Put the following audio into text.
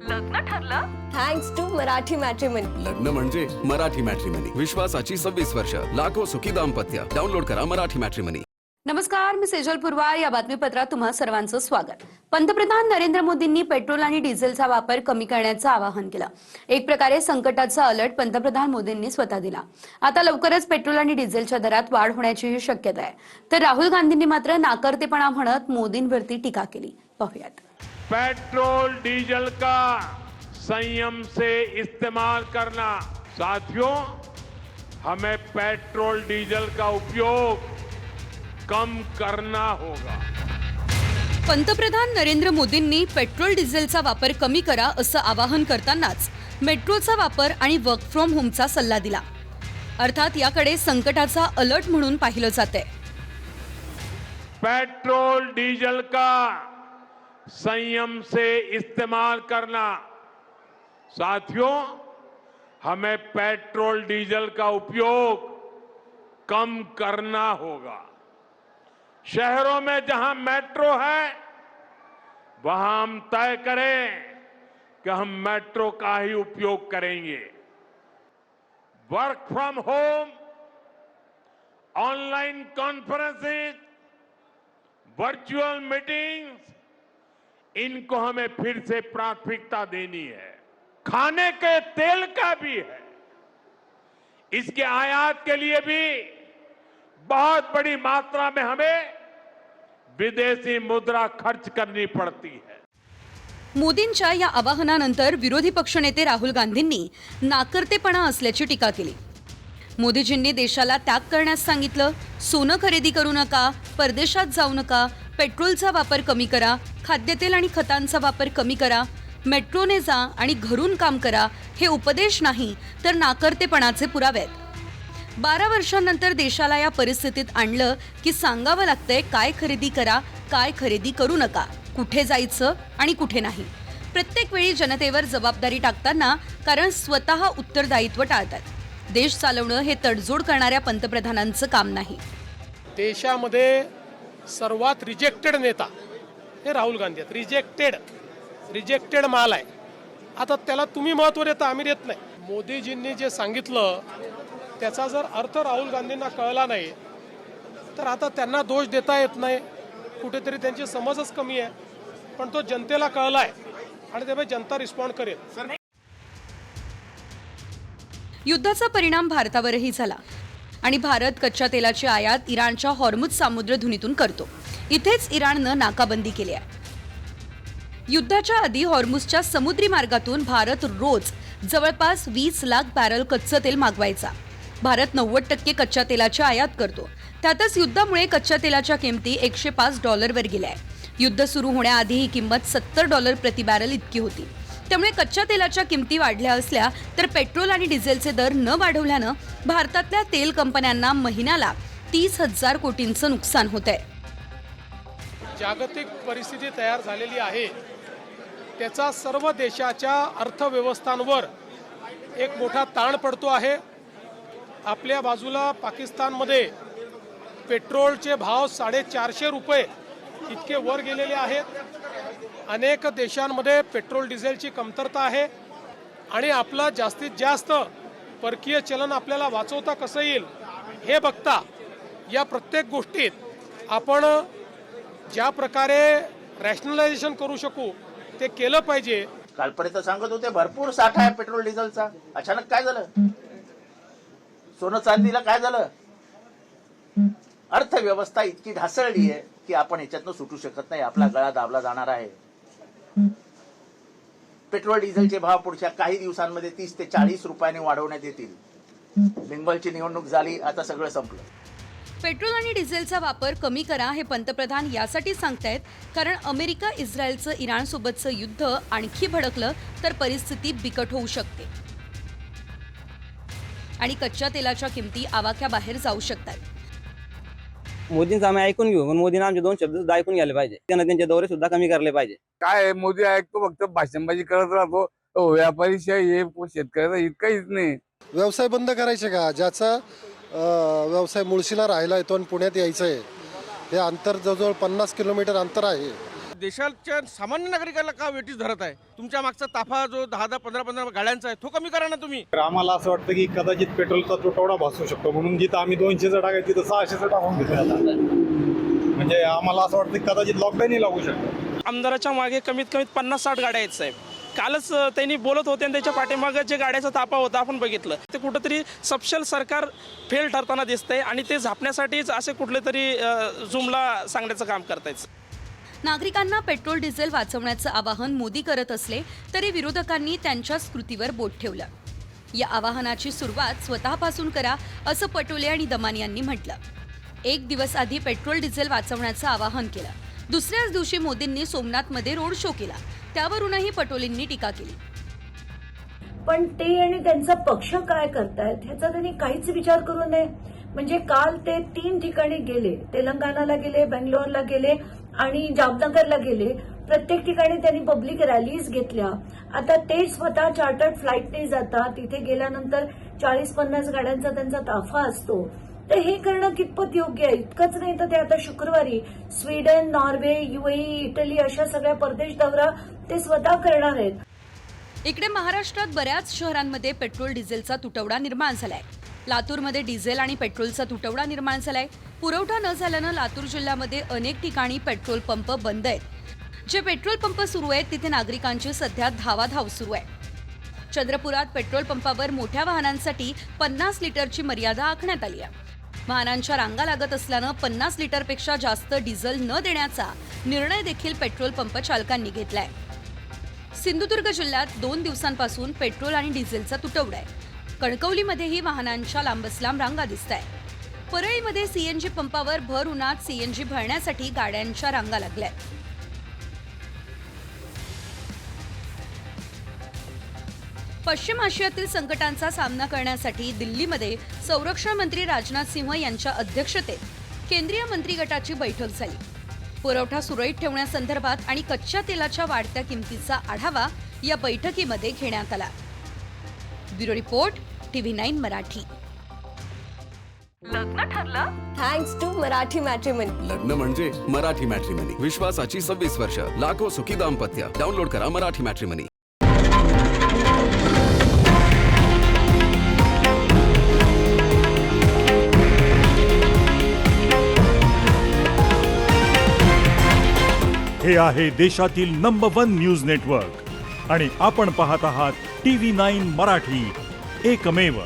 लग्न ठरलं thanks to Marathi matrimony. लग्न म्हणजे मराठी मॅट्रिमनी, विश्वासाची 26 वर्ष, लाखो सुखी दाम्पत्य। डाउनलोड करा मराठी मॅट्रिमनी। नमस्कार, मी सेजल पुरवार। या बातमीपत्रात तुम्हा सर्वांचं स्वागत। पंतप्रधान नरेंद्र मोदींनी पेट्रोल आणि डिझेलचा वापर कमी करण्याचं आवाहन केलं। एक प्रकारे संकटाचा अलर्ट पंतप्रधान मोदींनी स्वतः दिला। आता लवकरच पेट्रोल आणि डिझेलच्या दरात वाढ होण्याची शक्यता आहे। तर राहुल गांधींनी मात्र नाकर्तेपणा म्हणत मोदींवरती टीका केली। पाहूयात। पेट्रोल डीजल का संयम से इस्तेमाल करना। साथियों, हमें पेट्रोल डीजल का उपयोग कम करना होगा। पंतप्रधान नरेंद्र मोदींनी पेट्रोल डिझेलचा वापर कमी करा असं आवाहन करतानाच मेट्रोचा वापर आणि वर्क फ्रॉम होमचा सल्ला दिला। अर्थात याकडे संकटाचा अलर्ट म्हणून पाहिलं जातंय। पेट्रोल डीजल का संयम से इस्तेमाल करना। साथियों, हमें पेट्रोल डीजल का उपयोग कम करना होगा। शहरों में जहां मेट्रो है वहां हम तय करें कि हम मेट्रो का ही उपयोग करेंगे। Work from home, online conferences, virtual meetings, इनको हमें फिर से प्राथमिकता देनी है। खाने के तेल का भी है, इसके आयात के लिए भी बहुत बड़ी मात्रा में हमें विदेशी मुद्रा खर्च करनी पड़ती है। मोदींच्या या आवाहनानंतर विरोधी पक्षनेते राहुल गांधींनी नाकर्तेपणा असल्याची टीका केली। मोदीजींनी देशाला त्याग करण्यास सांगितलं। सोनं खरेदी करू नका, परदेशात जाऊ नका, पेट्रोलचा वापर कमी करा, खाद्यतेल आणि खतांचा वापर कमी करा, मेट्रोने जा आणि घरून काम करा, हे उपदेश नाही तर नाकर्तेपणाचे पुरावे आहेत। 12 वर्षांनंतर देशाला या परिस्थितीत आणलं की सांगावं लागतंय काय खरेदी करा, काय खरेदी करू नका, कुठे जायचं आणि कुठे नाही। प्रत्येक वेळी जनतेवर जबाबदारी टाकताना कारण स्वतः उत्तरदायित्व टाळतात। देश चालवणं हे तडजोड करणाऱ्या पंतप्रधानांचं काम नाही। देशामध्ये सर्वात रिजेक्टेड नेता हे राहुल गांधी आहेत। रिजेक्टेड माल आहे। आता त्याला तुम्ही महत्त्व देता, आम्ही देत नाही। मोदीजींनी जे सांगितलं त्याचा जर अर्थ राहुल गांधींना कळला नाही तर आता त्यांना दोष देता येत नाही। कुठेतरी त्यांची समजच कमी आहे, पण तो जनतेला कळलाय आणि त्यामुळे जनता रिस्पॉन्ड करेल। युद्धाचा परिणाम भारतावरही झाला आणि भारत कच्च्या तेलाची आयात इराणच्या हॉर्मुझ सामुद्रधुनीतून करतो। इथेच इराणनं नाकाबंदी केली आहे। युद्धाच्या आधी हॉर्मुझच्या समुद्री मार्गातून भारत रोज जवळपास 20 लाख बॅरल कच्चं तेल मागवायचा। भारत 90% कच्च्या तेलाची आयात करतो। त्यातच युद्धामुळे कच्च्या तेलाच्या किमती $105 वर गेल्या आहेत। युद्ध सुरू होण्याआधी ही किंमत $70 प्रति बॅरल इतकी होती। त्यामुळे कच्च्या तेलाच्या किमती वाढल्या असल्या तर पेट्रोल आणि डिझेलचे दर न वाढवल्यानं भारतातल्या तेल कंपन्यांना महिन्याला 30,000 कोटींचं नुकसान होतंय। जागतिक परिस्थिती तयार झालेली आहे, त्याचा सर्व देशाच्या अर्थव्यवस्थांवर एक मोठा ताण पडतो आहे। आपल्या बाजूला पाकिस्तानमध्ये पेट्रोलचे भाव 450 रुपये इतके वर गेलेले आहेत। अनेक देशांमध्ये पेट्रोल डिझेलची कमतरता आहे आणि आपला जास्तीत जास्त परकीय चलन आपल्याला वाचवता कसं येईल हे बघता या प्रत्येक गोष्टीत आपण ज्या प्रकारे रॅशनलायझेशन करू शकू ते केलं पाहिजे। कालपर्यंत सांगत होते भरपूर साठा आहे पेट्रोल डिझेलचा, अचानक काय झालं? सोनं चांदीला काय झालं? अर्थव्यवस्था इतकी ढासळली आहे की आपण याच्यातनं सुटू शकत नाही। आपला गळा दाबला जाणार आहे। पेट्रोल डिझेलचे भाव पुढच्या काही दिवसांमध्ये 30 ते 40 रुपयांनी वाढवण्यात येतील। बेंगॉलची निवडणूक झाली, आता सगळं संपलं। पेट्रोल आणि डिझेलचा वापर कमी करा हे पंतप्रधान यासाठी सांगतायत कारण अमेरिका इस्रायलचं इराणसोबतचं युद्ध आणखी भडकलं तर परिस्थिती बिकट होऊ शकते आणि कच्च्या तेलाच्या किमती आवाक्याबाहेर जाऊ शकतात। मोदींचं आम्ही ऐकून घेऊ, पण मोदींना आमचे 2 शब्द सुद्धा ऐकून घ्यायला पाहिजे। त्यांना त्यांचे दौरे सुद्धा कमी करले पाहिजे। काय मोदी ऐकतो फक्त भाषणबाजी करत राहतो। व्यापारीशिवाय हे शेतकऱ्याचा इतकाहीच नाही। व्यवसाय बंद करायचे का? ज्याचा व्यवसाय मुळशीला राहिला येतो आणि पुण्यात यायचं आहे, हे अंतर जवळजवळ 50 किलोमीटर अंतर आहे। देशाच्या सामान्य नागरिकाला का वेठीस धरत आहे? तुमच्या मागचा ताफा जो 10-10, 15-15 गाड्यांचा आहे तो कमी करा ना तुम्ही. तर आम्हाला असं वाटतं की कदाचित पेट्रोलचा तुटवडा भासू शकतो, म्हणून जिथं आम्ही 200चं टाकायचं तिथं 600चं टाकून घेतोय आता. म्हणजे आम्हाला असं वाटतं की कदाचित लॉकडाऊनही लागू शकतो. आमदाराच्या मागे कमीत कमी 50-60 गाड्या आहेत साहेब. कालच त्यांनी बोलत होते आणि त्याच्या पाठीमागे जे गाड्याचा तापा होता आपण बघितलं. ते कुठंतरी सपशेल सरकार फेल ठरताना दिसतंय आणि ते झापण्यासाठीच असे कुठले तरी जुमला सांगण्याचं काम करतायत. नागरिकांना पेट्रोल डिझेल वाचवण्याचं आवाहन मोदी करत असले तरी विरोधकांनी त्यांच्याच कृतीवर बोट ठेवलं. या आवाहनाची सुरुवात स्वतःपासून करा असं पटोले आणि दमानी यांनी म्हटलं. एक दिवस आधी पेट्रोल डिझेल वाचवण्याचं आवाहन केलं. दुसऱ्याच दिवशी मोदींनी सोमनाथमध्ये रोड शो केला. त्यावरूनही पटोलेंनी टीका केली. पण ते आणि त्यांचा पक्ष काय करतायत ह्याचा त्यांनी काहीच विचार करू नये. म्हणजे काल ते 3 ठिकाणी गेले, तेलंगणाला गेले, बेंगलोरला गेले आणि जामनगरला गेले. प्रत्येक ठिकाणी त्यांनी पब्लिक रॅलीज घेतल्या. आता ते स्वतः चार्टर्ड फ्लाईटने जातात. तिथे गेल्यानंतर 40-50 गाड्यांचा त्यांचा ताफा असतो. तर हे करणं कितपत योग्य आहे? इतकंच नाही तर ते आता शुक्रवारी स्वीडन, नॉर्वे, UAE, इटली अशा सगळ्या परदेश दौरा ते स्वतः करणार आहेत. इकडे महाराष्ट्रात बऱ्याच शहरांमध्ये पेट्रोल डिझेलचा तुटवडा निर्माण झालाय. लातूरमध्ये डिझेल आणि पेट्रोलचा तुटवडा निर्माण झालाय. पुरवठा न झाल्यानं लातूर जिल्ह्यामध्ये अनेक ठिकाणी पेट्रोल पंप बंद आहेत. जे पेट्रोल पंप सुरू आहेत तिथे नागरिकांची सध्या धावाधाव सुरू आहे. चंद्रपुरात पेट्रोल पंपावर मोठ्या वाहनांसाठी 50 लिटरची मर्यादा आखण्यात आली आहे. वाहनांच्या रांगा लागत असल्यानं 50 लिटरपेक्षा जास्त डिझेल न देण्याचा निर्णय देखील पेट्रोल पंप चालकांनी घेतलाय. सिंधुदुर्ग जिल्ह्यात 2 दिवसांपासून पेट्रोल आणि डिझेलचा तुटवडा आहे. कणकवलीमध्येही वाहनांच्या लांबच लांब रांगा दिसत आहेत. परळीमध्ये CNG पंपावर भर उन्हात CNG भरण्यासाठी गाड्यांच्या रांगा लागल्यात. पश्चिम आशियातील संकटांचा सामना करण्यासाठी दिल्लीमध्ये संरक्षण मंत्री राजनाथ सिंह यांच्या अध्यक्षतेत केंद्रीय मंत्री गटाची बैठक झाली. पुरवठा सुरळीत ठेवण्यासंदर्भात आणि कच्च्या तेलाच्या वाढत्या किमतीचा आढावा या बैठकीमध्ये घेण्यात आला. Bureau report, TV9 Marathi. लग्न ठरलं थँक्स टू मराठी मॅट्रिमनी. लग्न म्हणजे मराठी मॅट्रिमनी. विश्वासाची 26 वर्ष. लाखो सुखी दाम्पत्य. डाउनलोड करा मराठी मॅट्रिमनी. हे आहे देशातील नंबर 1 न्यूज नेटवर्क आणि आपण पाहत आहात TV9 मराठी, एकमेव.